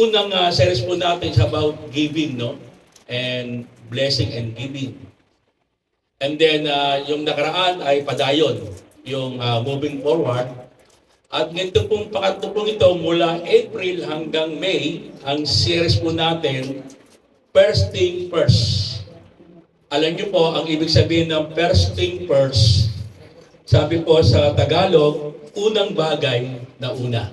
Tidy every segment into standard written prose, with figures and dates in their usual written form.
unang series po natin is about giving, no? And blessing and giving. And then, yung nakaraan ay padayon, yung moving forward. At ganito pong pangatlo pong ito, mula April hanggang May, ang series po natin, First Thing First. Alam niyo po, ang ibig sabihin ng First Thing First, sabi po sa Tagalog, unang bagay na una.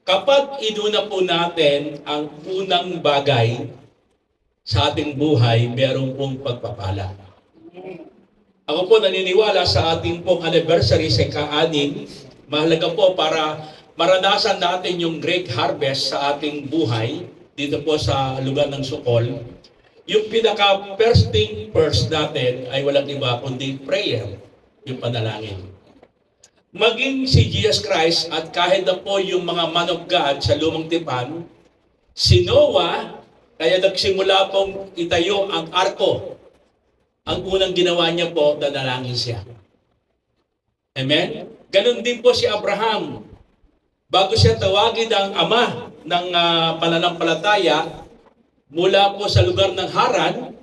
Kapag inuna po natin ang unang bagay sa ating buhay, meron pong pagpapala. Ako po naniniwala sa ating pong anniversary sa ika-6, mahalaga po para maranasan natin yung great harvest sa ating buhay dito po sa lugar ng Sukol. Yung pinaka first thing first natin ay walang iba kundi prayer, yung panalangin. Maging si Jesus Christ at kahit na po yung mga man of God sa lumang tipan, si Noah, kaya nagsimula pong itayo ang arko. Ang unang ginawa niya po, nanalangin siya. Amen? Ganon din po si Abraham. Bago siya tawagin ang ama ng pananampalataya, mula po sa lugar ng Haran,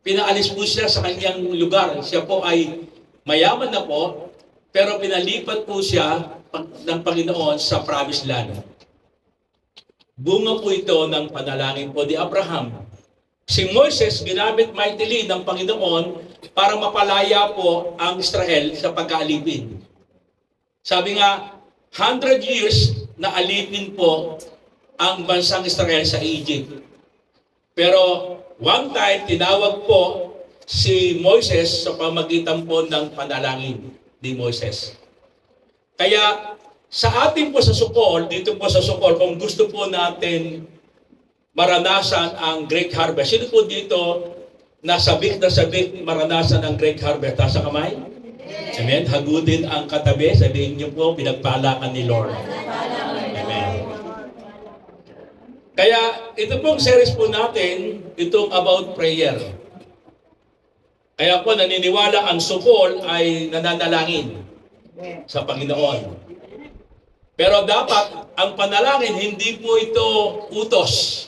pinaalis po siya sa kanyang lugar. Siya po ay mayaman na po, pero pinalipat po siya ng Panginoon sa promised land. Bunga po ito ng panalangin po ni Abraham. Si Moses ginamit mightily ng Panginoon para mapalaya po ang Israel sa pagkaalipin. Sabi nga, 100 years na alipin po ang bansang Israel sa Egypt. Pero one time, tinawag po si Moses sa pamagitan po ng panalangin ni Moses. Kaya sa atin po sa Sukol, dito po sa Sukol, kung gusto po natin maranasan ang great harvest, sino po dito na sabik maranasan ang great harvest? Taas ang kamay? Amen. Hagudin ang katabi, sabihin niyo po, pinagpala ka ni Lord. Amen. Kaya ito pong series po natin, itong about prayer. Kaya po naniniwala ang Sukol ay nananalangin sa Panginoon. Pero dapat ang panalangin, hindi po ito utos.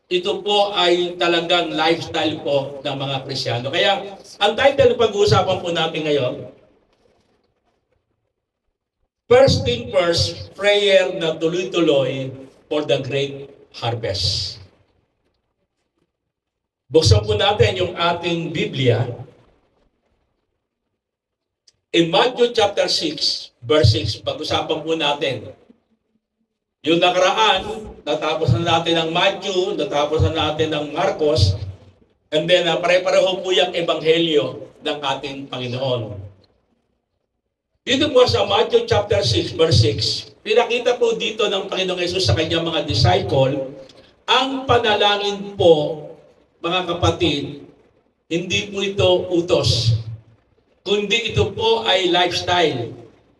Ito po ay talagang lifestyle po ng mga Kristyano. Kaya ang title ng pag-uusapan po natin ngayon, First Thing First, Prayer na tuloy-tuloy for the Great Harvest. Buksan po natin yung ating Biblia. In Matthew chapter 6, verse 6, pag-usapan po natin. Yung nakaraan, natapos na natin ang Matthew, natapos na natin ang Marcos, and then pare-pareho po yung ebanghelyo ng ating Panginoon. Dito po sa Matthew chapter 6, verse 6, pinakita po dito ng Panginoong Yesus sa kanyang mga disciple, ang panalangin po, mga kapatid, hindi po ito utos, kundi ito po ay lifestyle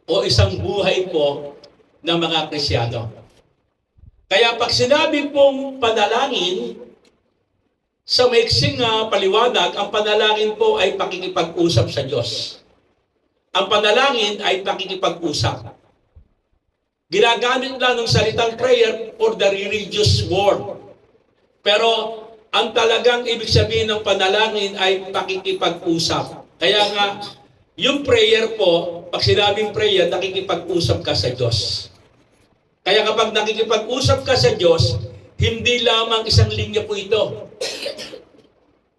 o isang buhay po ng mga Kristyano. Kaya pag sinabi pong panalangin, sa maiksing paliwanag, ang panalangin po ay pakikipag-usap sa Diyos. Ang panalangin ay pakikipag-usap. Ginagamit lang ng salitang prayer for the religious word. Pero ang talagang ibig sabihin ng panalangin ay pakikipag-usap. Kaya nga, yung prayer po, pag sinabing prayer, nakikipag-usap ka sa Diyos. Kaya kapag nakikipag-usap ka sa Diyos, hindi lamang isang linya po ito.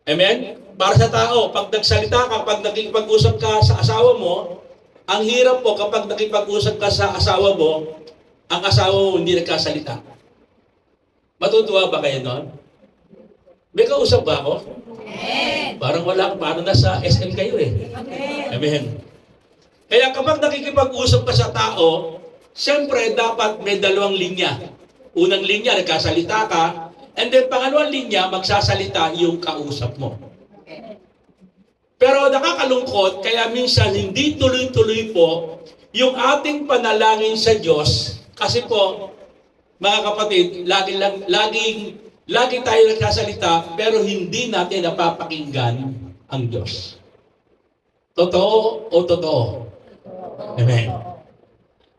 Amen? Para sa tao, pag nagsalita ka, pag nakikipag-usap ka sa asawa mo, ang hirap po kapag nakikipag-usap ka sa asawa mo, ang asawa mo hindi nagkasalita. Matutuwa ba kayo noon? May kausap ba ako? Amen. Parang wala, parang nasa SM kayo eh. Amen. Kaya kapag nakikipag-usap ka sa tao, siyempre dapat may dalawang linya. Unang linya, nagkasalita ka, and then pangalawang linya, magsasalita yung kausap mo. Pero nakakalungkot, kaya minsan hindi tuloy-tuloy po yung ating panalangin sa Diyos. Kasi po, mga kapatid, lagi tayo nagsasalita, pero hindi natin napapakinggan ang Diyos. Totoo o totoo? Amen.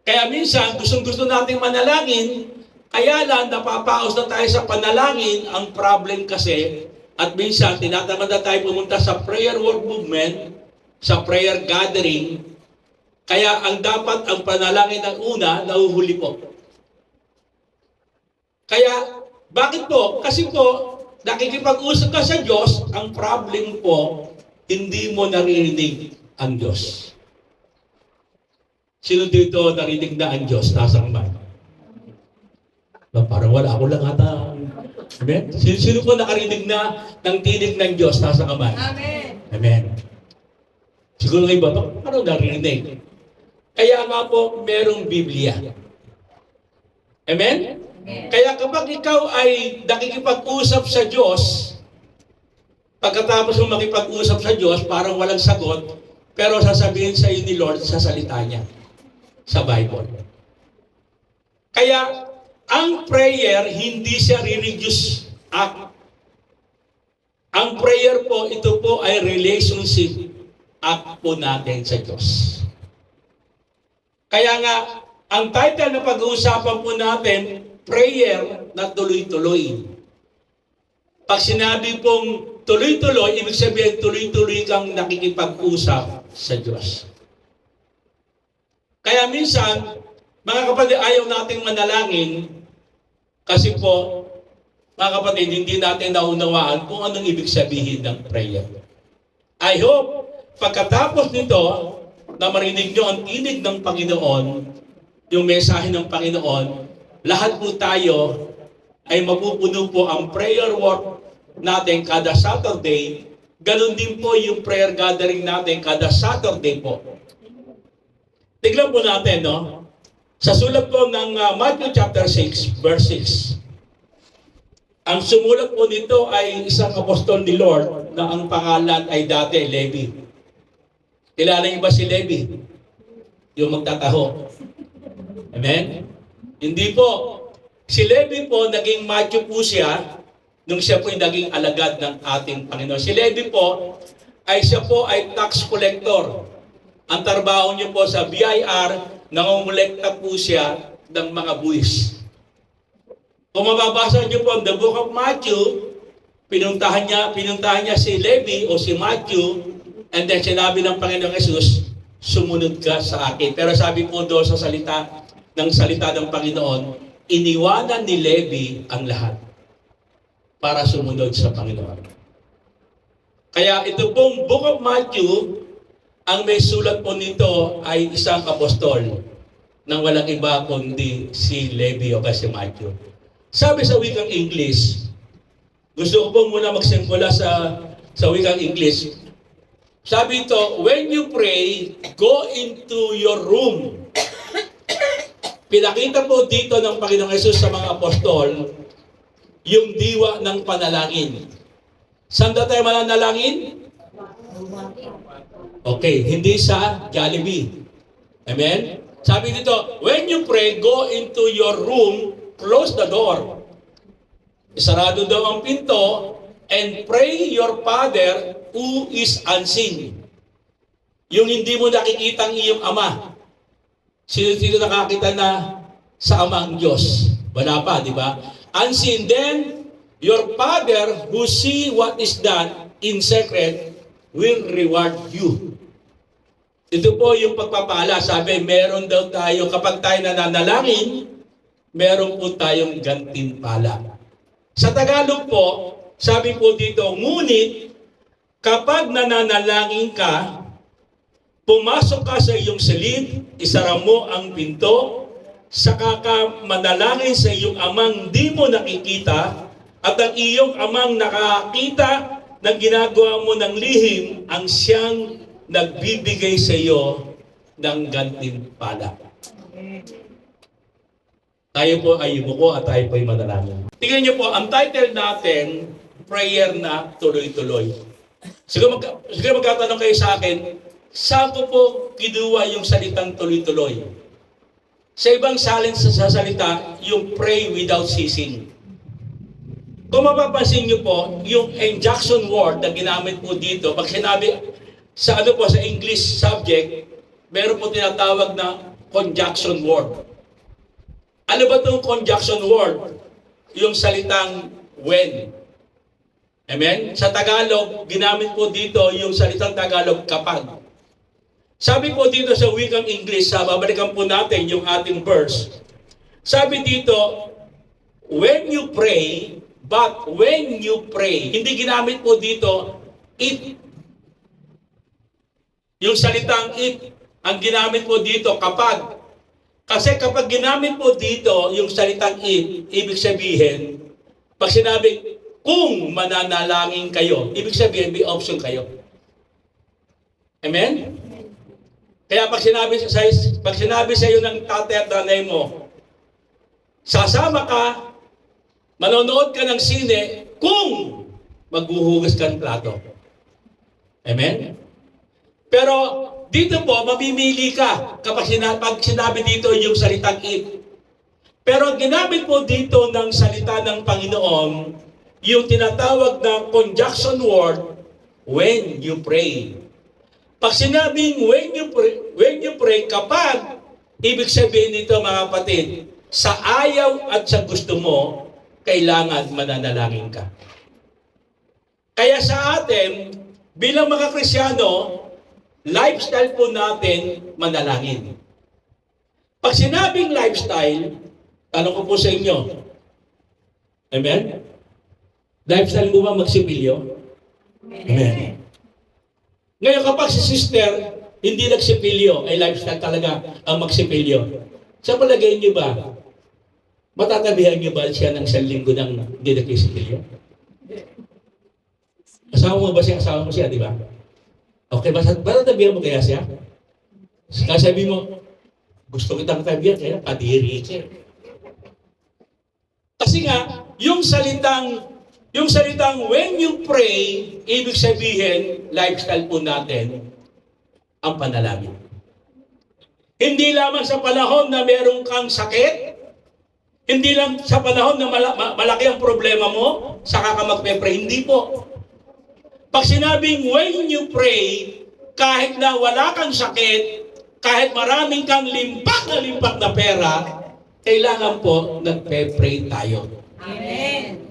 Kaya minsan, gustong-gusto nating manalangin, Kaya lang, napapaos na tayo sa panalangin. Ang problem kasi, at minsan, tinatamad na tayo pumunta sa prayer work movement, sa prayer gathering. Kaya ang dapat, ang panalangin ng una, nahuhuli po. Kaya, bakit po? Kasi po, nakikipag-usap ka sa Diyos, ang problem po, hindi mo naririnig ang Diyos. Sino dito narinig na ang Diyos? Nasa kamay. Parang wala ako lang ata. Amen? Sino po nakarinig na ng tinig ng Diyos nasa kamay? Amen. Amen. Siguro ng iba, ano narinig? Kaya nga po, merong Biblia. Amen? Kaya kapag ikaw ay nakikipag-usap sa Diyos, pagkatapos mo makipag-usap sa Diyos, parang walang sagot, pero sasabihin sa iyo ni Lord sa salita niya, sa Bible. Kaya, ang prayer, hindi siya religious act. Ang prayer po, ito po ay relationship act po natin sa Diyos. Kaya nga, ang title na pag-uusapan po natin, prayer na tuloy-tuloy. Pag sinabi pong tuloy-tuloy, ibig sabihin tuloy-tuloy kang nakikipag-usap sa Diyos. Kaya minsan, mga kapatid, ayaw nating manalangin kasi po, mga kapatid, hindi natin naunawaan kung anong ibig sabihin ng prayer. I hope, pagkatapos nito, na marinig nyo ang tinig ng Panginoon, yung mensahe ng Panginoon, lahat po tayo ay mapupuno po ang prayer work natin kada Saturday. Ganun din po yung prayer gathering natin kada Saturday po. Tignan po natin, no? Sa sulat po ng Matthew chapter 6, verse 6. Ang sumulat po nito ay isang apostol ni Lord na ang pangalan ay dati Levi. Kilala niyo ba si Levi? Yung magtataho. Amen? Hindi po. Si Levi po, naging Matthew po siya nung siya po ay naging alagad ng ating Panginoon. Si Levi po, siya po ay tax collector. Ang trabaho niyo po sa BIR, nangongolekta po siya ng mga buwis. Kung mababasa niyo po ang the book of Matthew, pinuntahan niya si Levi o si Matthew, and then sinabi ng Panginoong Jesus, sumunod ka sa akin. Pero sabi po doon sa salita ng Panginoon, iniwanan ni Levi ang lahat para sumunod sa Panginoon. Kaya ito pong book of Matthew, ang may sulat po nito ay isang apostol nang walang iba kundi si Levi o kasi Matthew. Sabi sa wikang English, gusto ko po muna magsimula sa wikang English. Sabi ito, when you pray, go into your room. Pinakita po dito ng Panginoong Hesus sa mga apostol yung diwa ng panalangin. Saan na tayo mananalangin? Okay, hindi sa Jollibee. Amen? Sabi dito, when you pray, go into your room, close the door. Isarado daw ang pinto, and pray your Father who is unseen. Yung hindi mo nakikita ang iyong Ama. Sino nakakita na sa Ama ang Diyos? Wala pa, di ba? Unseen, then your Father who see what is done in secret will reward you. Ito po yung pagpapala. Sabi, meron daw tayo, kapag tayo nananalangin, meron po tayong gantimpala. Sa Tagalog po, sabi po dito, ngunit kapag nananalangin ka, pumasok ka sa iyong silid, isara mo ang pinto, saka ka manalangin sa iyong amang di mo nakikita, at ang iyong amang nakakita na ginagawa mo ng lihim, ang siyang nagbibigay sa iyo ng gantimpala. Tayo po ay yumuko at tayo po ay manalangin. Tingnan niyo po, ang title natin, prayer na tuloy-tuloy. Siguro magkatanong kayo sa akin, saan ko po kinuha yung salitang tuloy-tuloy? Sa ibang sa salita, yung pray without ceasing. Kung mapapansin niyo po, yung injunction word na ginamit po dito, pag sinabi sa sa English subject, meron po tinatawag na conjunction word. Ano ba itong conjunction word? Yung salitang when. Amen? Sa Tagalog, ginamit po dito yung salitang Tagalog kapag. Sabi po dito sa wikang English, babalikan po natin yung ating verse. Sabi dito, when you pray, but when you pray, hindi ginamit po dito, it. Yung salitang it, ang ginamit po dito, kapag. Kasi kapag ginamit po dito, yung salitang it, ibig sabihin, pag sinabi, kung mananalangin kayo, ibig sabihin, may option kayo. Amen? Kaya pag sinabi sa iyo ng tatay at nanay mo, sasama ka, manonood ka ng sine, kung maghuhugas ka ng plato. Amen? Pero dito po, mamimili ka kapag sinabi dito yung salitang it. Pero ginamit po dito ng salita ng Panginoon, yung tinatawag na conjunction word, when you pray. Pag sinabing when you pray, kapag, ibig sabihin nito mga kapatid, sa ayaw at sa gusto mo, kailangan mananalangin ka. Kaya sa atin, bilang mga Kristiyano, lifestyle po natin manalangin. Pag sinabing lifestyle, tanong ko po sa inyo, amen? Lifestyle mo ba magsipilyo? Amen. Ngayon kapag si sister, hindi nagsipilyo, ay lifestyle talaga ang magsipilyo. Sa palagay niyo ba, matatabihan niyo ba siya ng 1 linggo nang hindi nagsipilyo? Asawa mo ba siya? Asawa mo siya, di ba? Okay, matatabihan mo kaya siya? Sabi mo, gusto kitang tabihan, kaya kadiri siya. Kasi nga, yung salitang when you pray, ibig sabihin, lifestyle po natin, ang panalangin. Hindi lamang sa panahon na meron kang sakit, hindi lang sa panahon na malaki ang problema mo, saka ka magpe-pray. Hindi po. Pag sinabing when you pray, kahit na wala kang sakit, kahit maraming kang limpak na pera, kailangan po nagpe-pray tayo. Amen.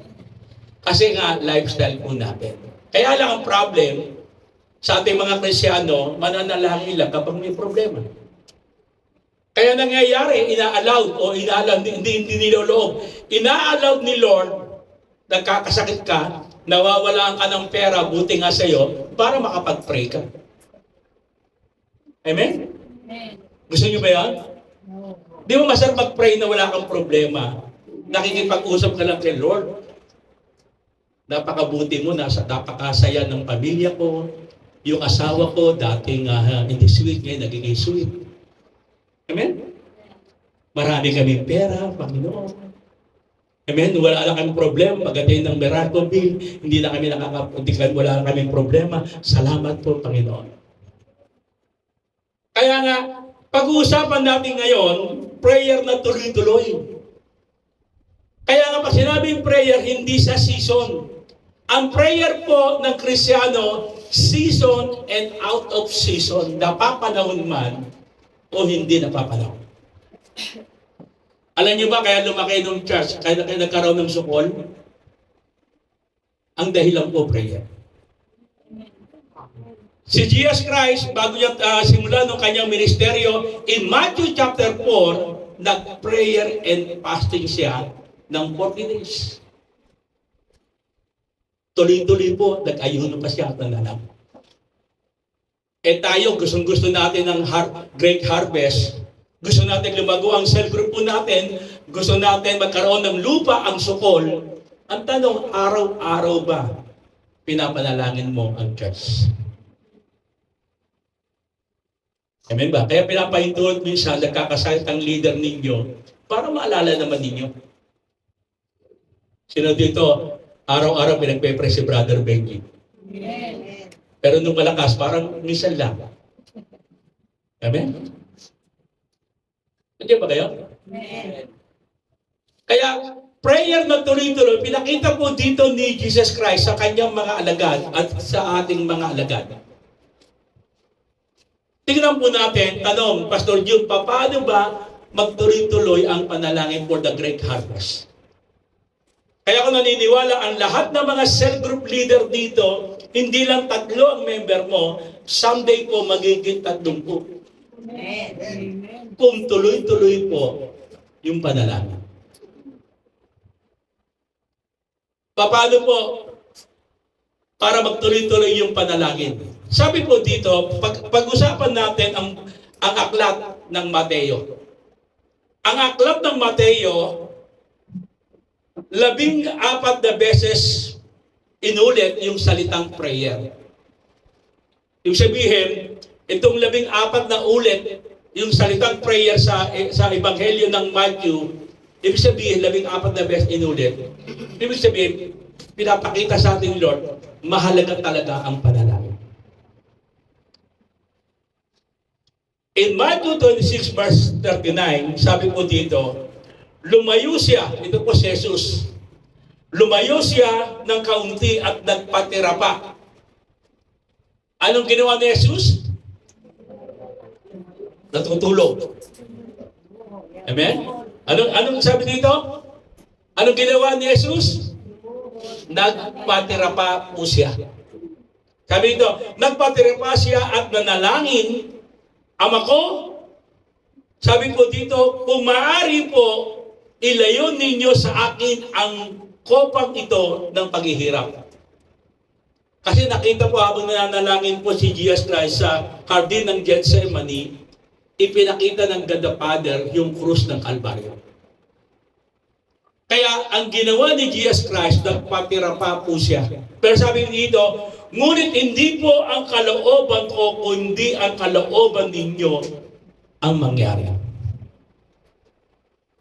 Kasi nga, lifestyle po natin. Kaya lang ang problem, sa ating mga Kristiyano, mananalangin lang kapag may problema. Kaya nangyayari, hindi niloloob. Ina-allow ni Lord, nagkakasakit ka, nawawalaan ka ng pera, buti nga sa'yo, para makapag-pray ka. Amen? Amen. Gusto niyo ba yan? Di mo masarap mag-pray na wala kang problema. Nakikipag-usap ka lang kay Lord. Napakabuti mo, napakasaya ng pamilya ko, yung asawa ko, dating hindi sweet, ngayon nagiging sweet. Amen? Marami kaming pera, Panginoon. Amen? Wala lang kaming problema, pagdating ng miracle bill, wala lang kaming problema. Salamat po, Panginoon. Kaya nga, pag-uusapan natin ngayon, prayer na tuloy-tuloy. Kaya nga pag sinabing prayer, hindi sa season. Ang prayer po ng Kristiyano, season and out of season, napapanahon man o hindi napapanahon. Alam niyo ba kaya lumaki ng church, kaya nagkaroon ng sukol? Ang dahilan po prayer. Si Jesus Christ, bago niya simula ng kanyang ministeryo, in Matthew chapter 4, nag-prayer and fasting siya ng 40 days. Tuloy-tuloy po, nag-ayuno pa siya at nananap. Tayo, gustong-gusto natin ng great harvest. Gusto natin lumago ang cell group po natin. Gusto natin magkaroon ng lupa ang sukol. Ang tanong, araw-araw ba pinapanalangin mo ang church? Amen ba? Kaya pinapahintulot minsan, nagkakasakit ang leader ninyo para maalala naman ninyo. Sino dito, araw-araw pinagpe-pray si Brother Benji? Amen. Pero nung malakas, parang minsan lang. Amen? Hindi ba kayo? Amen. Kaya, prayer na tuloy-tuloy, pinakita po dito ni Jesus Christ sa kanyang mga alagad at sa ating mga alagad. Tingnan po natin, tanong, Pastor Jude, paano ba magtuloy-tuloy ang panalangin for the great harvest. Kaya ako naniniwala ang lahat ng mga cell group leader dito, hindi lang 3 ang member mo, someday po magiging 30. Amen. Kung tuloy-tuloy po yung panalangin. Paano po para magtuloy-tuloy yung panalangin? Sabi po dito, pag-usapan natin ang aklat ng Mateo. Ang aklat ng Mateo, 14 na beses inulit yung salitang prayer. Ibig sabihin, itong 14 na ulit yung salitang prayer sa Ebanghelyo ng Matthew, ibig sabihin, 14 na beses inulit. Ibig sabihin, pinapakita sa ating Lord, mahalaga talaga ang panalangin. In Matthew 26 verse 39, sabi po dito, lumayo siya, ito po si Jesus, lumayo siya ng kaunti at nagpatira pa. Anong ginawa ni Jesus? Natutulog. Amen? Anong sabi dito? Anong ginawa ni Jesus? Nagpatira pa po siya. Sabi dito, nagpatira pa siya at nanalangin, Ama ko, sabi po dito, kung maaari po, ilayo ninyo sa akin ang kopang ito ng paghihirap. Kasi nakita po habang nananalangin po si Jesus Christ sa Hardin ng Gethsemane, ipinakita ng God the Father yung krus ng Kalbaryo. Kaya ang ginawa ni Jesus Christ, nagpatira pa po siya. Pero sabi dito, ngunit hindi po ang kalooban ko, kundi ang kalooban ninyo ang mangyari.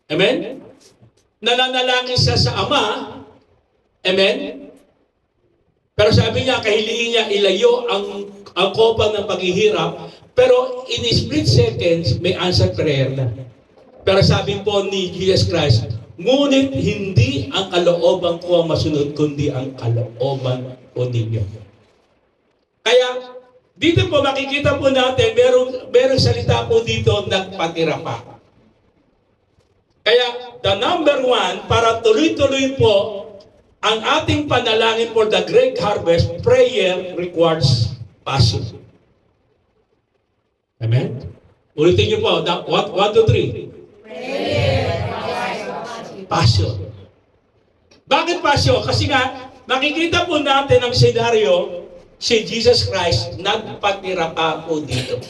Amen? Nananalangin siya sa Ama. Amen? Pero sabi niya, kahiliin niya, ilayo ang kopang ng paghihirap. Pero in split seconds, may answer prayer na. Pero sabi po ni Jesus Christ, ngunit hindi ang kalooban ko ang masunod, kundi ang kalooban ko ninyo. Kaya, dito po makikita po natin, merong salita po dito, nagpatira pa. Kaya, the number 1, para tuloy-tuloy po, ang ating panalangin for the great harvest, prayer requires passion. Amen? Ulitin niyo po, 1, 2, 3. Passion. Bakit passion? Kasi nga, nakikita po natin ang senaryo, si Jesus Christ, nagpatira pa po dito.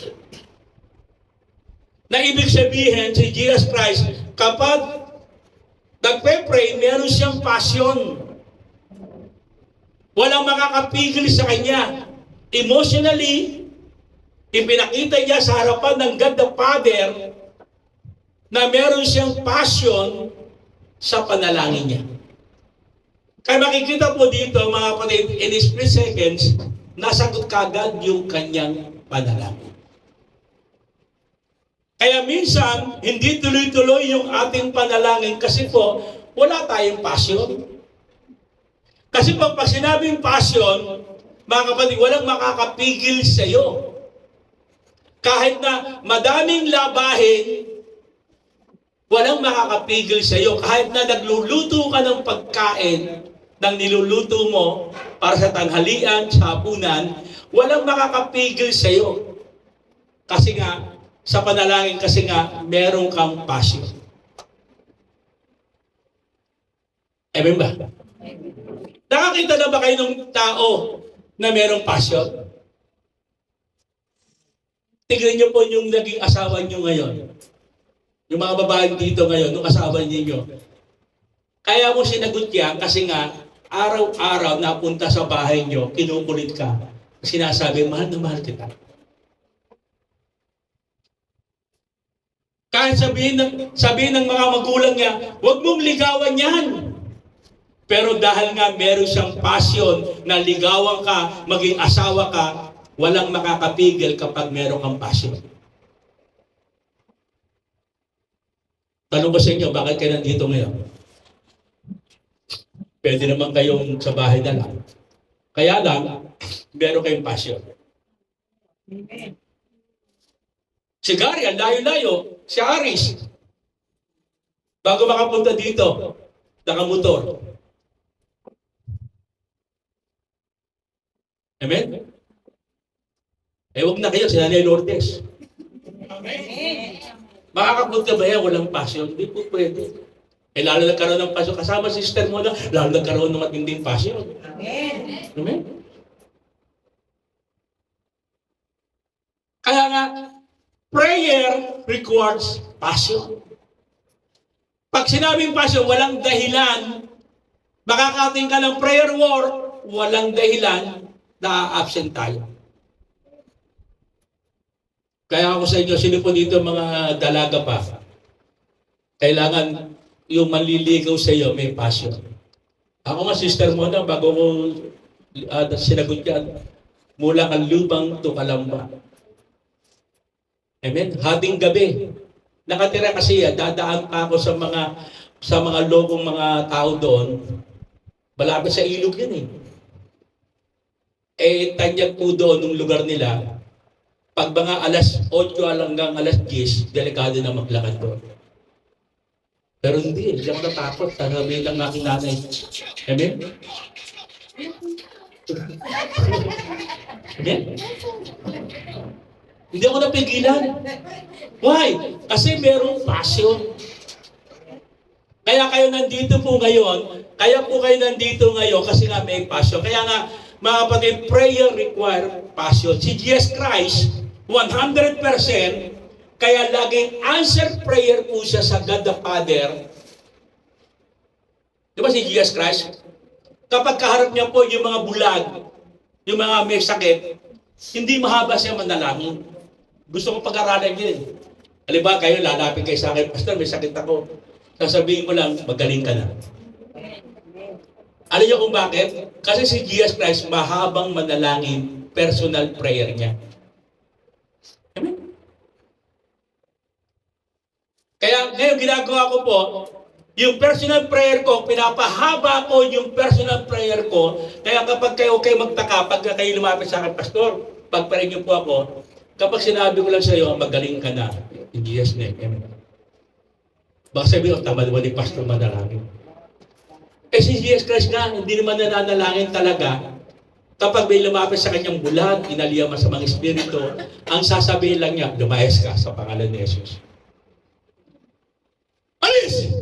Na ibig sabihin, si Jesus Christ, kapag nagpe-pray, meron siyang passion. Walang makakapigil sa kanya. Emotionally, ipinakita niya sa harapan ng God the Father na meron siyang passion sa panalangin niya. Kaya makikita po dito, mga kapatid, in split seconds, nasagot kagad yung kanyang panalangin. Kaya minsan, hindi tuloy-tuloy yung ating panalangin kasi po, wala tayong passion. Kasi pag sinabing passion, mga kapatid, walang makakapigil sa iyo. Kahit na madaming labahin, walang makakapigil sa iyo. Kahit na nagluluto ka ng pagkain, ng niluluto mo para sa tanghalian, sa hapunan, walang makakapigil sa iyo. Kasi nga, sa panalangin kasi nga, meron kang passion. Amen ba? Nakakita na ba kayo ng tao na merong passion? Tignan niyo po yung naging asawa niyo ngayon. Yung mga babae dito ngayon, yung asawa niyo. Kaya mo sinagot yan kasi nga, araw-araw napunta sa bahay niyo, kinukulit ka. Sinasabi, mahal na mahal kita. Kahit sabihin ng mga magulang niya, huwag mong ligawan yan. Pero dahil nga meron siyang passion na ligawan ka, maging asawa ka, walang makakapigil kapag meron kang passion. Tanong ko sa inyo, bakit kayo nandito ngayon? Pwede naman kayong sa bahay na lang. Kaya lang, meron kayong passion. Si Gary, ang layo-layo, si Aris, Bago makapunta dito, nakamotor. Amen? Eh, huwag na kayo, si Nanay Lourdes. Makakapunta ba yan? Walang passion? Hindi po pwede. Eh, lalo nagkaroon ng passion. Kasama sister mo na, lalo nagkaroon ng matinding passion. Amen? Kaya nga, prayer requires passion. Pag sinabing passion, walang dahilan, makakating ka ng prayer war, walang dahilan, na-absent tayo. Kaya ako sa inyo, sino po dito mga dalaga pa? Kailangan yung manliligaw sa iyo, may passion. Ako nga, sister mo na, bago ko sinagot yan, mula Kanlubang to Kalamba. Amen? Hating gabi. Nakatira kasi dadaan pa ako sa mga logong mga tao doon. Malapit sa ilog yan eh. Eh, tanyag po doon ng lugar nila. Pag mga alas 8 hanggang alas 10, delikado na maglakad doon. Pero hindi ako natakot. Sasabihin lang aking nanay. Amen? Amen? Hindi ako napigilan. Why? Kasi merong passion. Kaya kayo nandito po ngayon, kasi nga may passion. Kaya nga, mga kapatid, prayer require passion. Si Jesus Christ, 100%, kaya laging answered prayer po siya sa God the Father. Di ba si Jesus Christ? Kapag kaharap niya po yung mga bulag, yung mga may sakit, hindi mahaba siya manalangin. Gusto ko pag-aralan yun. Halimbawa kayo, lalapit kayo sa akin, Pastor, may sakit ako. Sasabihin ko lang, magaling ka na. Alam niyo kung bakit? Kasi si Jesus Christ, mahabang manalangin, personal prayer niya. Amen? Kaya ngayon ginagawa ko po, yung personal prayer ko, pinapahaba ko yung personal prayer ko. Kaya kapag kayo magtaka, pag kayo lumapit sa akin, Pastor, pagparin niyo po ako, kapag sinabi ko lang sa iyo, magaling ka na. In Jesus' name. Amen. Baka sabihin, tamad mo ni Pastor manalangin. Eh si Jesus Christ nga, hindi naman nananalangin talaga. Kapag may lumapit sa kanyang bulag, inaliyaman sa mga espiritu, ang sasabihin lang niya, lumayas ka sa pangalan ni Jesus. Alis!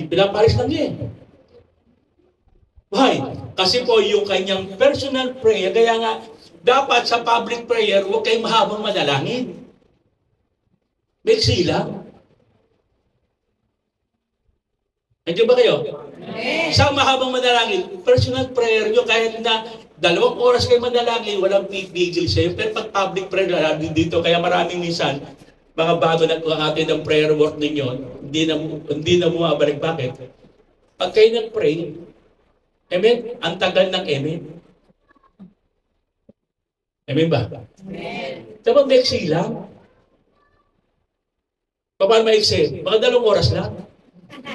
Pinapalis lang niya. Why? Kasi po yung kanyang personal prayer, kaya nga, dapat sa public prayer, huwag kayong mahabang manalangin. Maiksi lang. Nandiyo ba kayo? Sa mahabang manalangin, personal prayer nyo, kahit na 2 oras kayo manalangin, walang pipigil sa'yo. Pero pag public prayer, lalo dito, kaya maraming minsan, mga bago na atin ng prayer work ninyo, hindi na bumabalik. Bakit? Pag kayo nag-pray, amen? Ang tagal ng amen. Amen ba? Amen. Diba maiksi lang? Paano maiksi? Mga 2 oras lang.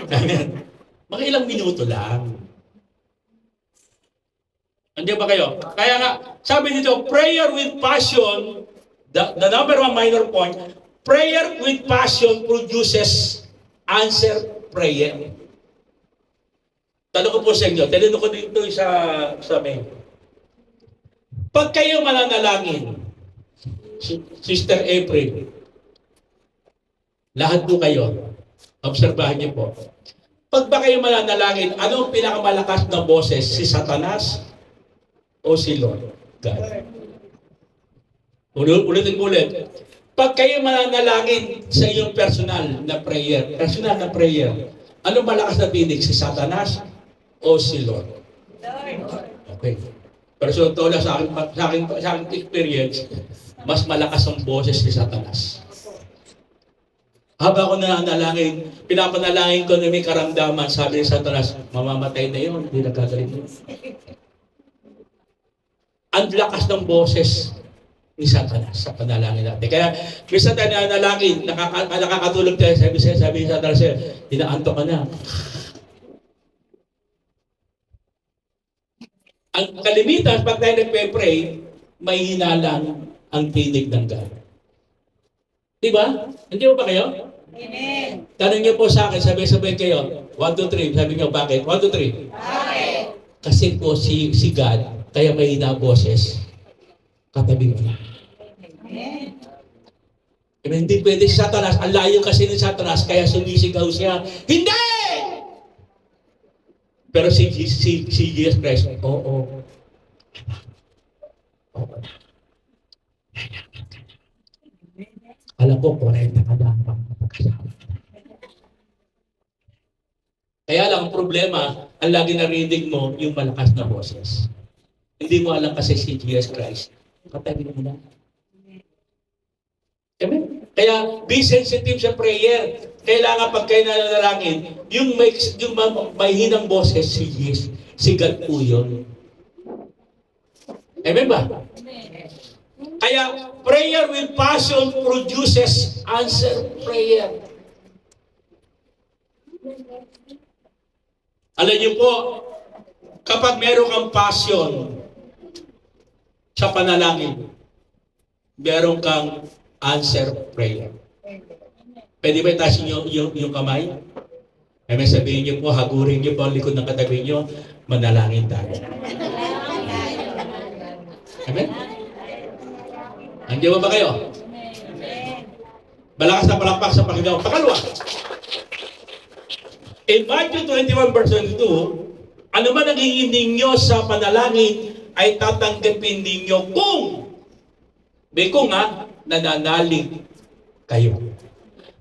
Amen. Mga ilang minuto lang. Andiyan ba kayo? Kaya nga, sabi dito, prayer with passion, the number 1 minor point, prayer with passion produces answer prayer. Tanong ko po sa inyo, tinanong ko dito sa mail. Pag kayo mananalangin, Sister April, lahat po kayo, obserbahan niyo po. Pag ba kayo mananalangin, ano ang pinakamalakas na boses? Si Satanas o si Lord? God. Ulitin. Pag kayo mananalangin sa iyong personal na prayer, ano malakas na tinig? Si Satanas o si Lord? Okay. Pero so, sa aking experience, mas malakas ang boses ni Satanas. Habang ako nananalangin, pinapanalangin ko na may karamdaman, sabi ni Satanas, mamamatay na yun, hindi nagagaling yun. Ang lakas ng boses ni Satanas sa panalangin natin. Kaya, minsan tayo nanalangin, nakakatulog tayo, sabi ni Satanas, inaantok ka na. Ang kalimitan, pag tayo nagpe-pray, may hinalang ang tinig ng God. Diba? Hindi mo ba kayo? Amen. Tanong niyo po sa akin, sabay-sabay kayo. 1, 2, 3. Sabi niyo, bakit? 1, 2, 3. Bakit? Kasi po si God, kaya may boses. Katabi mo na. Amen. Hindi pwede si Satanas. Ang layo kasi ni Satanas, kaya sumisigaw siya. Hindi! Pero si Jesus Christ, oo. Oo. Alam ko, 40 ka lang magkasama. Kaya lang, ang problema, ang lagi narinig mo, yung malakas na boses. Hindi mo alam kasi si Jesus Christ. Katabi mo na. Amen? Kaya, be sensitive sa prayer. Kailangan pag kayo nananalangin, yung may hinang boses, si Jesus, si God po yun. Amen ba? Kaya, prayer with passion produces answer prayer. Alam niyo po, kapag meron kang passion sa panalangin, meron kang answer prayer. Pwede ba itasin niyo yung kamay? Amen, sabihin niyo po, hagurin niyo po ang likod ng katabi niyo, manalangin tayo. Amen? Andiyan ba kayo? Malakas na palakpak sa Panginoon. Pangalawa, in Matthew 21 verse 22, ano man ang hihingin ninyo sa panalangin ay tatanggapin ninyo kung nananalig kayo.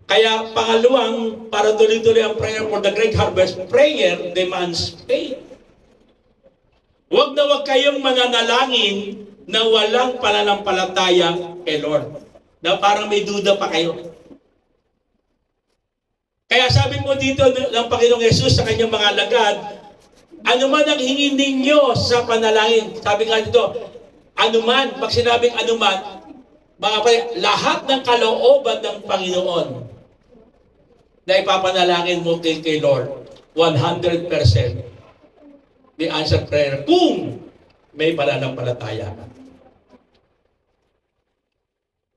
Kaya pangalawang, para tuloy-tuloy ang prayer for the great harvest, prayer demands faith. Huwag na huwag kayong mananalangin na walang pananampalataya kay Lord. Na parang may duda pa kayo. Kaya sabi po dito ng Panginoong Yesus sa kanyang mga alagad, ano man ang hingin ninyo sa panalangin. Sabi nga dito, anuman, pag sinabing anuman, mga pare, lahat ng kalooban ng Panginoon na ipapanalangin mo kay Lord, 100% may answer prayer kung may pananampalataya ka.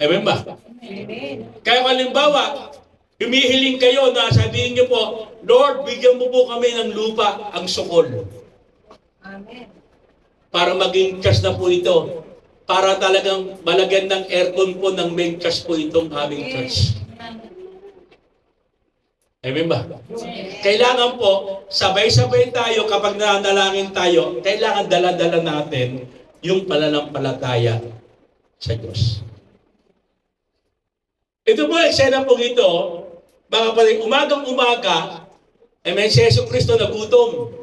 Amen ba? Amen. Kaya kung halimbawa, humihiling kayo na sabihin niyo po, Lord, bigyan mo po kami ng lupa, ang sukol. Amen. Para maging cash na po ito. Para talagang malagyan ng aircon po ng main cash po itong aming church. Amen ba? Kailangan po, sabay-sabay tayo kapag nanalangin tayo, kailangan dala-dala natin yung pananampalataya sa Diyos. Ito po, eksena po ito, mga kapatid, umagang-umaga, amen, si Yesu Cristo nagutom.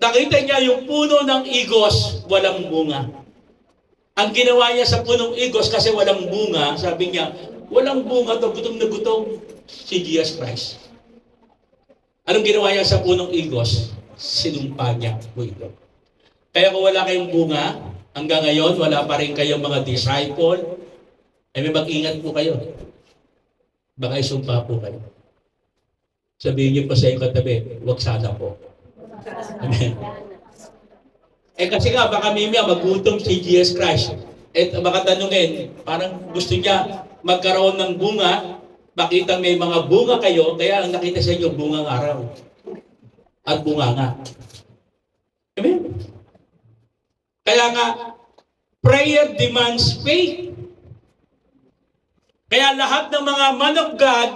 Nakita niya yung puno ng igos, walang bunga. Ang ginawa niya sa punong igos kasi walang bunga, sabi niya, walang bunga, gutom na gutom si Jesus Christ. Anong ginawa niya sa punong igos? Sinumpa niya po ito. Kaya kung wala kayong bunga, hanggang ngayon, wala pa rin kayong mga disciple, ay may mag-ingat po kayo. Baka isumpa po kayo. Sabihin niyo pa sa iyong katabi, huwag sana po. Amen. Kasi nga, baka mimya magutom si Jesus Christ. Baka tanungin, parang gusto niya magkaroon ng bunga, makita may mga bunga kayo, kaya ang nakita sa inyo, bungang araw. At bunga nga. Amen. Kaya nga, prayer demands faith. Kaya lahat ng mga man of God,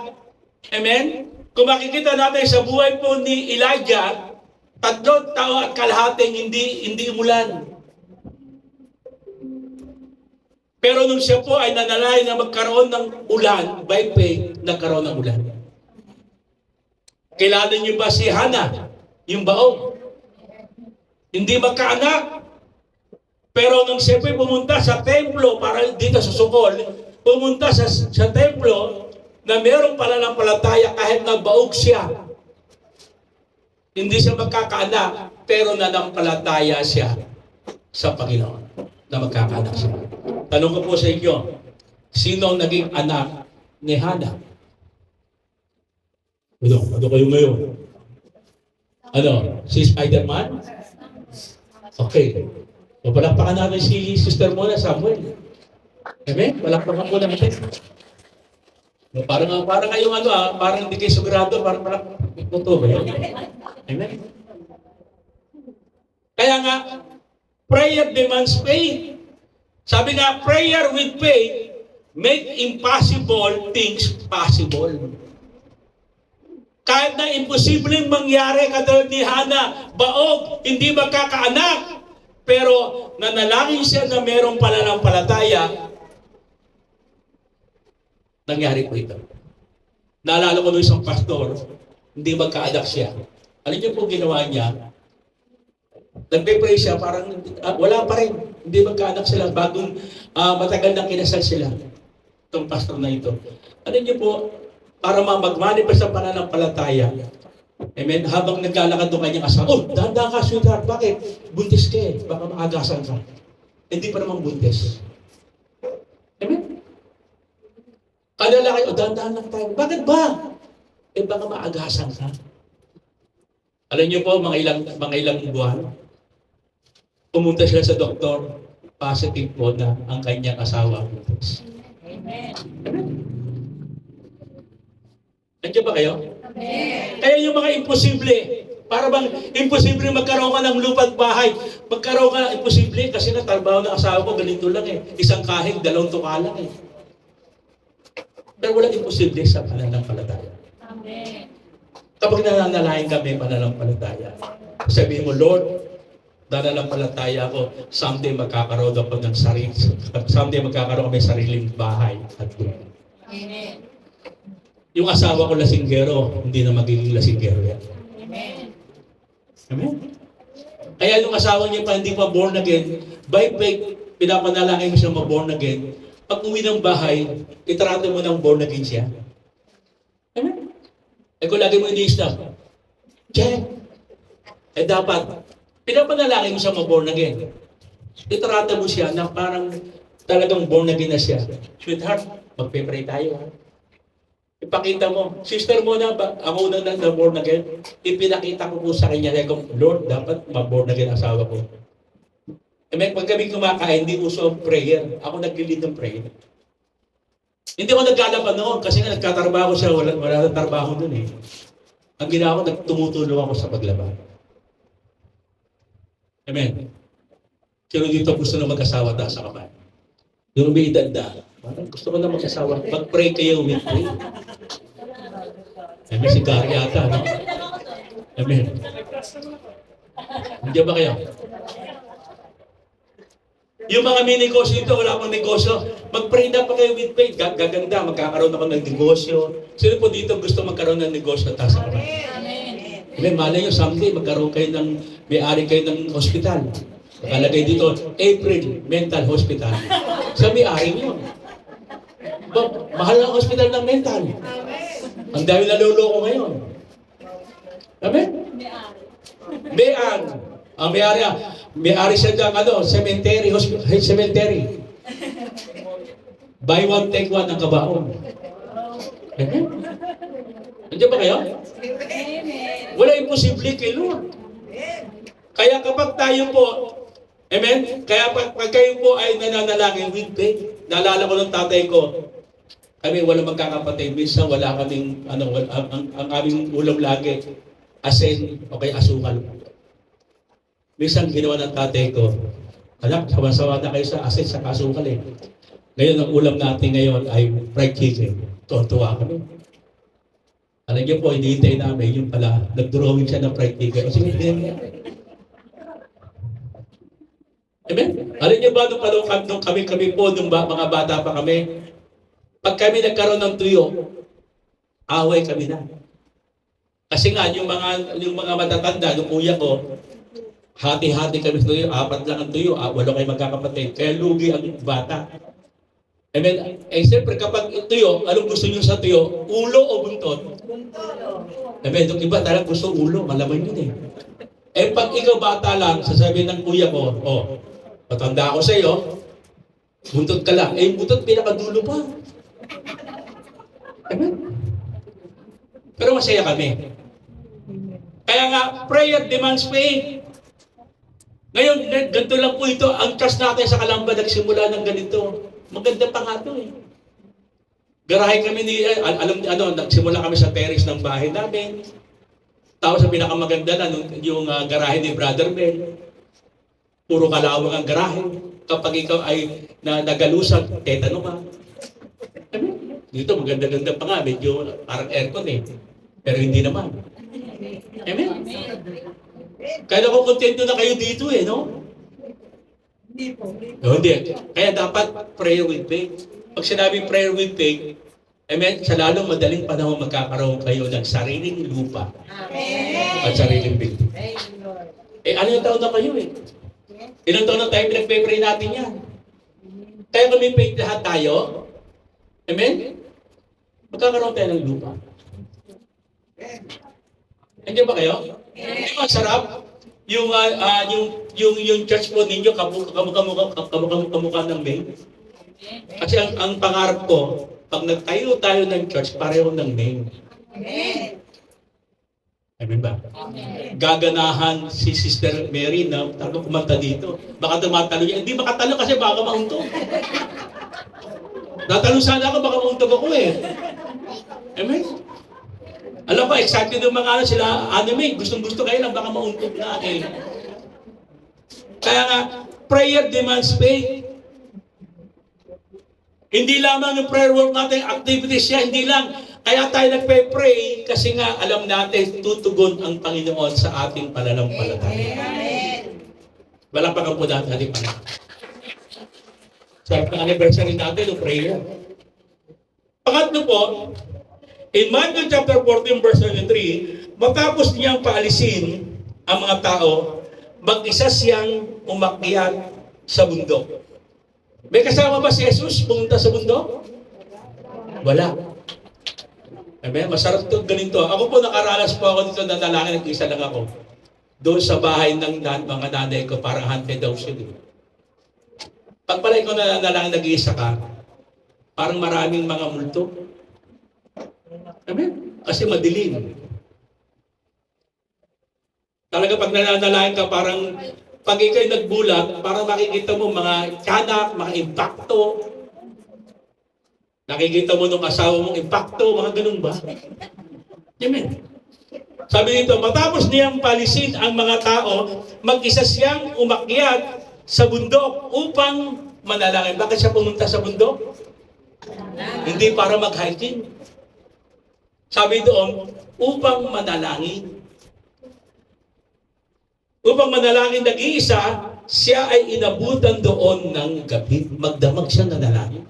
amen, kung makikita natin sa buhay po ni Elijah, 3 taon at kalahating hindi umulan. Pero nung siya po ay nanalangin na magkaroon ng ulan, by faith, nagkaroon ng ulan. Kilala niyo ba si Hannah, yung baog? Hindi magkaanak. Pero nung siya po pumunta sa templo, para dito sa Sukol, pumunta sa templo na mayroong pananampalataya kahit nagbaog siya. Hindi siya magkakaanak, pero nanampalataya siya sa Panginoon na magkakaanak siya. Tanong ko po sa inyo, sino ang naging anak ni Hannah? Ano kayo ngayon? Si Spider-Man? Okay. Palakpakan natin si Sister Mona Samuel. Amen? Palakpakan po natin. No, parang kayong parang hindi kayo sigurado, parang totoo ba yun? Amen? Kaya nga, prayer demands faith. Sabi nga, prayer with faith make impossible things possible. Kahit na imposibleng mangyari katulad ni Hana, baog, hindi magkakaanak, pero nanalangin siya na merong pananampalataya, nangyari po ito. Naalala ko nung isang pastor, hindi magkaanak siya. Ano niyo po ginawa niya? Nagpe-pray siya, parang wala pa rin. Hindi magkaanak sila, bagong matagal na kinasal sila. Itong pastor na ito. Ano niyo po, para mag-manifest ang pananampalataya. Amen? Habang naglalakad doon kanyang asawa, oh, dahan-dahan ka, sweetheart, bakit? Buntis ka eh, baka maagasan ka. Hindi pa naman buntis. Amen? Kada lalaki, oh, dahan-dahan lang tayo. Bakit ba? Eh, baka maagasan ka. Alam niyo po, mga ilang buwan, pumunta sila sa doktor, positive po na ang kanyang asawa buntis. Amen. Nandiyan ba kayo? Amen. Kaya yung mga imposible, para bang imposible magkaroon ka ng lupa at bahay, magkaroon ka ng imposible kasi natrabaho ng asawa ko, ganito lang eh. Isang kahig, 2 tuka lang eh. Pero walang imposible sa pananampalataya. Amen. Kapag nananalahin kami pananampalataya, sabihin mo, Lord, nananampalataya ako, someday magkakaroon ako ng sarili, someday magkakaroon kami sariling bahay at lupa. Amen. Yung asawa ko lasinggero, hindi na magiging lasinggero yan. Amen. Amen? Kaya yung asawa niya pa hindi pa born again, by faith, pinapanalangin mo siya ma-born again. Pag uwi ng bahay, itrato mo ng born again siya. Amen? Eh kung lagi mo ini-stop, check. Eh dapat, pinapanalangin mo siya ma-born again. Itrato mo siya na parang talagang born again na siya. Sweetheart, magpe-pray tayo ha. Ipakita mo, sister mo na ba, ako na born again, ipinakita ko po sa kanya, Lord, dapat ma-born again asawa ko. E may pag kami kumakain, hindi uso ang prayer. Ako nag-lead ng prayer. Hindi ako naglalaban noon kasi nga nagkatrabaho siya, wala na trabaho doon eh. Ang ginawa ko, tumutulong ako sa paglaban. Amen. Sino dito gusto na mag-asawa taas sa kamay? Yung may edad na, parang gusto ko na mag-asawa. Mag-pray kayo with faith. Amen, si Gary yata, no? Amen. Hindi ba kayo? Yung mga may negosyo ito, wala pang negosyo, mag-pray na pa kayo with faith. Gaganda, magkakaroon ako ng negosyo. Sino po dito gusto magkaroon ng negosyo? Taas ako. Amen. Amen, malay nyo, someday magkaroon kayo ng, may-ari kayo ng hospital. Nakalagay dito, April Mental Hospital. Sa may-ari nyo. Mahal ang hospital ng mental. Ang dami naluloko ngayon. Amen? May-ari. Ang may-ari siya ng cemetery, cemetery. Buy one, take one ang kabaon. Amen? Nandiyan ba kayo? Wala imposible kay Lord. Kaya kapag tayo po, amen? Kaya pag kayo po ay nananalangin with faith, naalala ko ng tatay ko, kami wala magkakapatid, minsan wala kaming, ang aming ulam lagi, asin o kaya asukal. Minsan ginawa ng tatay ko, anak, sawa-sawa na kayo sa asin sa asukal eh. Ngayon, ang ulam natin ngayon ay fried chicken. Tuwa kami. Alam niyo po, hinihintay namin, yung pala, nag-drawing siya ng fried chicken. O sige, ganyan. Amen? Alam niyo ba, nung kami po, nung mga bata pa kami, pag kami nagkaroon ng tuyo, away kami na. Kasi nga, yung mga matatanda, yung kuya ko, hati-hati kami sa tuyo, 4 lang ang tuyo, 8 kayo magkakapatid. Kaya lugi ang bata. Amen? Eh, siyempre, kapag tuyo, anong gusto niyo sa tuyo? Ulo o buntot? Amen? Yung iba talagang gusto ulo, malaman yun eh. Eh, pag ikaw bata lang, sasabihin ng kuya ko, oh, matanda ako sa iyo, buntot ka lang. Eh, buntot pinakadulo pa. Amen? Pero masaya kami. Kaya nga, prayer demands faith. Ngayon, ganito lang po ito, ang trust natin sa Kalamba nagsimula ng ganito. Maganda pa nga ito eh. Garahe kami ni, nagsimula kami sa terrace ng bahay namin. Tapos sa pinakamaganda na, yung garahe ni Brother Mel. Puro kalawang ang garahe. Kapag ikaw ay nagalusan, tetano ka. Dito, maganda-ganda pa nga. Medyo parang aircon eh. Pero hindi naman. Amen? Kaya ako kontento na kayo dito eh, no? No, hindi. Kaya dapat prayer with faith. Pag sinabing prayer with faith, amen, sa lalong madaling panahon magkakaroon kayo ng sariling lupa at sariling building. Ano yung taon na kayo eh? Ilang taon na tayo pinagpe-pray natin yan? Kaya kung may faith lahat tayo, amen, magkakaroon tayo ng lupa. Nandiyan ba kayo? Ang sarap. Yung church po ninyo, kamukha ng May. Kasi ang pangarap ko, pag nagtayo tayo ng church, pareho ng name. Amen ba? Gaganahan si Sister Mary na talagang kumanta dito. Baka tumatalo niya. Hindi makatalo kasi baka mauntog. Natalo sana ako, baka mauntog ako eh. Amen? Alam ko, excited yung mga sila anime. Gustong-gusto kayo lang, baka mauntog na eh. Kaya nga, prayer demands faith. Hindi lamang yung prayer work natin, activities siya, hindi lang. Kaya tayo nagpe-pray kasi nga alam natin tutugon ang Panginoon sa ating pananampalataya. Walang pagkampo natin ating pananampalataya. Sa anniversary natin, yung prayer. Pangatlo po, in Matthew chapter 14 verse 23, matapos niyang paalisin ang mga tao, mag-isa siyang umakyat sa bundok. May kasama ba si Jesus pumunta sa bundok? Wala. Amen? Masarap ito ganito. Ako po nakaranas po ako dito na nalangin, nag-isa lang ako. Doon sa bahay ng mga nanay ko, parang haunted daw siya. Pag pala ikaw na nalangin, nag-iisa ka, parang maraming mga multo. Amen? Kasi madilim. Talaga pag nananalangin ka, parang pag ikaw'y nagbulat, parang makikita mo mga tiyanak, mga impacto. Nakikita mo nung asawa mong impacto, mga ganun ba? Amen. Sabi dito, matapos niyang palisin ang mga tao, mag-isa siyang umakyat sa bundok upang manalangin. Bakit siya pumunta sa bundok? Hindi para mag-hiking. Sabi doon, upang manalangin. Upang manalangin nag-iisa, siya ay inabutan doon ng gabi. Magdamag siya nanalangin.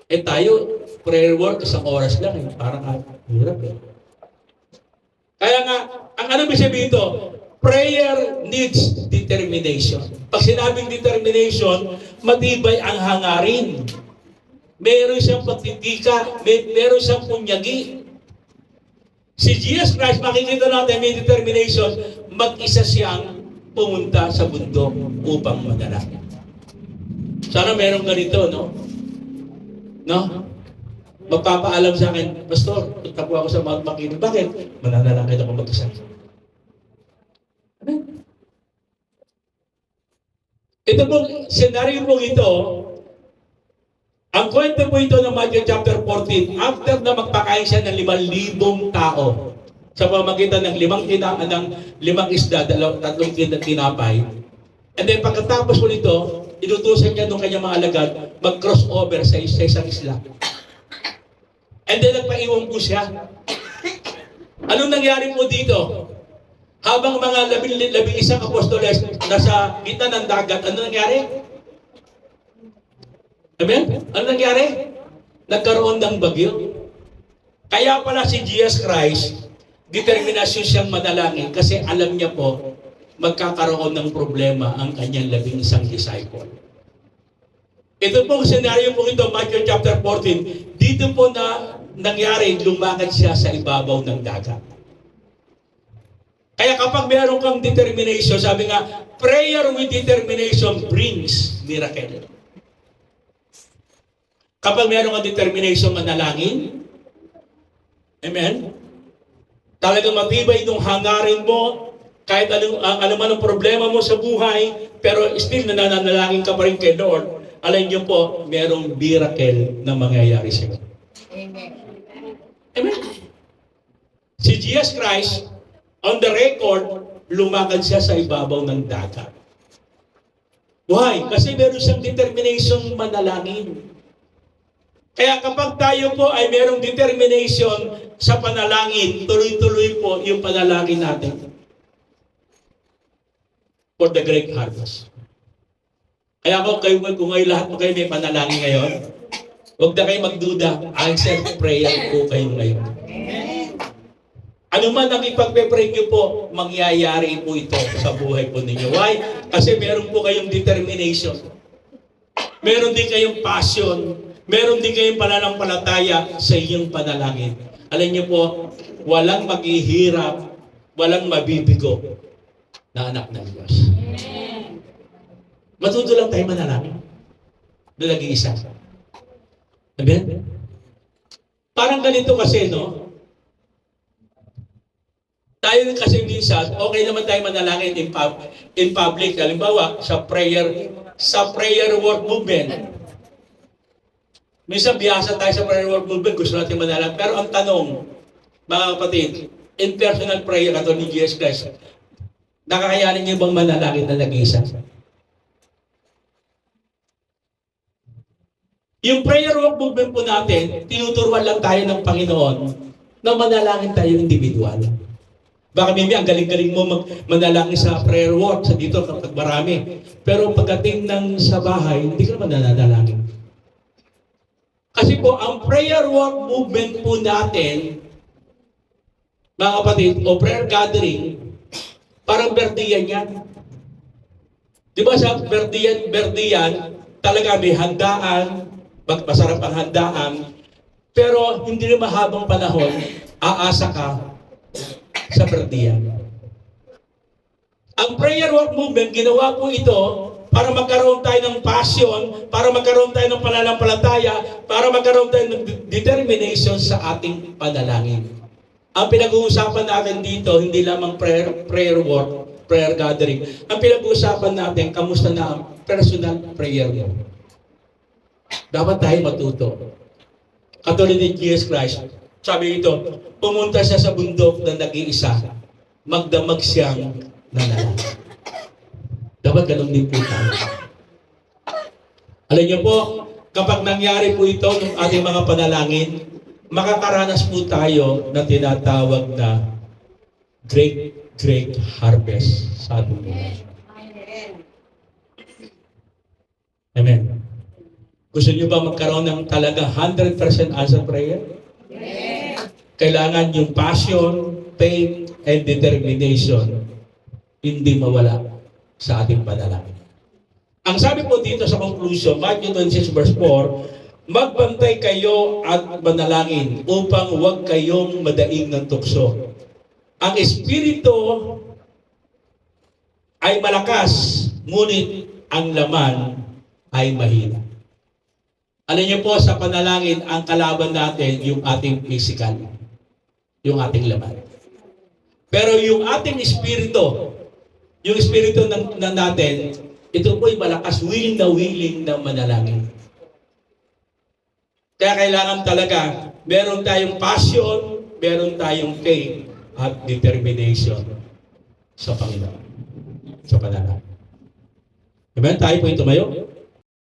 Tayo, prayer work, isang oras lang. Parang hirap eh. Kaya nga, ang ano ba sabihin ito? Prayer needs determination. Pag sinabing determination, matibay ang hangarin. Meron siyang pagtitika, meron siyang punyagi. Si Jesus Christ, makikita natin may determination, mag-isa siyang pumunta sa bundok upang manalangin. Sana meron ganito, no? No? Magpapaalam sa akin, Pastor, punta po ako sa Mount Makiling. Bakit? Mananalangin ako mag-isa. Amen? Ito pong senaryo po ito, ang kwento po ito ng Matthew chapter 14, after na magpakain siya ng 5,000 tao sa pamamagitan ng 5 isda, 3 tinapay. And then pagkatapos po nito, inutusan niya ng kanyang mga alagad mag-crossover sa isang isla. And then nagpaiwan po siya. Anong nangyari po dito? Habang mga 11 apostoles nasa gitna ng dagat, ano nangyari? Amen? Ano nangyari? Nagkaroon ng bagyo. Kaya pala si Jesus Christ, determinasyon siyang manalangin kasi alam niya po, magkakaroon ng problema ang kanyang 11 disciple. Ito pong senaryo po ito, Matthew chapter 14, dito po na nangyari, lumakad siya sa ibabaw ng dagat. Kaya kapag meron kang determination, sabi nga, prayer with determination brings miracle. Kapag meron kang determination manalangin, amen, talagang matibay itong hangarin mo, kahit ano man ang problema mo sa buhay, pero still nananalangin ka pa rin kay Lord, alam niyo po, merong miracle na mangyayari sa inyo. Amen. Amen. Si Jesus Christ, on the record, lumakad siya sa ibabaw ng dagat. Why? Kasi meron siyang determination manalangin. Kaya kapag tayo po ay merong determination sa panalangin, tuloy-tuloy po yung panalangin natin for the great harvest. Kaya kung kayo lahat po kayo may panalangin ngayon, huwag na kayo magduda, answer prayer po kayo ngayon. Ano man ang ipagpe-pray nyo po, mangyayari po ito sa buhay po ninyo. Why? Kasi meron po kayong determination. Meron din kayong passion. Meron din kayong pananampalataya sa inyong panalangin. Alam niyo po, walang maghihirap, walang mabibigo na anak ng Diyos. Matuto lang tayo manalangin. Doon nag-iisa. Amen? Parang ganito kasi, no? Tayo kasi minsan, okay naman tayo manalangin in public. Halimbawa, sa prayer work movement. Minsan biyasa tayo sa prayer work movement, gusto natin manalangin. Pero ang tanong, mga kapatid, in personal prayer katulad ni Jesus Christ, nakakayanin niyo bang manalangin na nag-iisa? Yung prayer work movement po natin, tinuturuan lang tayo ng Panginoon na manalangin tayo individual. Baka mimi, ang galing-galing mo manalangin sa prayer work, sa dito kapag marami. Pero pagdating ng sa bahay, hindi ka naman nananalangin. Kasi po, ang prayer work movement po natin, mga kapatid, o prayer gathering, parang berdiyan yan. Di ba sa berdiyan, talaga may handaan, masarap ang handaan, pero hindi na mahabang panahon, aasa ka sa berdiyan. Ang prayer work movement, ginawa po ito para magkaroon tayo ng passion, para magkaroon tayo ng pananampalataya, para magkaroon tayo ng determination sa ating panalangin. Ang pinag-uusapan natin dito, hindi lamang prayer work, prayer gathering. Ang pinag-uusapan natin, kamusta na ang personal prayer mo. Dapat tayo matuto. Katulad ni Jesus Christ, sabi ito, pumunta siya sa bundok na nag-iisa, magdamag siyang nanalangin. Dapat ganun din po tayo. Alam niyo po, kapag nangyari po ito ng ating mga panalangin, makakaranas po tayo ng tinatawag na great harvest sa ating buhay. Amen. Gusto niyo ba magkaroon ng talaga 100% answer prayer? Kailangan yung passion, faith, and determination hindi mawala sa ating panalangin. Ang sabi po dito sa conclusion, Matthew 26 verse 4, magbantay kayo at manalangin upang huwag kayong madaing ng tukso. Ang espiritu ay malakas, ngunit ang laman ay mahina. Alam niyo po, sa panalangin, ang kalaban natin yung ating physical, yung ating laman. Pero yung ating espiritu, yung espiritu na natin, ito po'y malakas, willing na manalangin. Kaya kailangan talaga, meron tayong passion, meron tayong faith, at determination sa Panginoon, sa panalangin. Amen? Tayo po'y tumayo.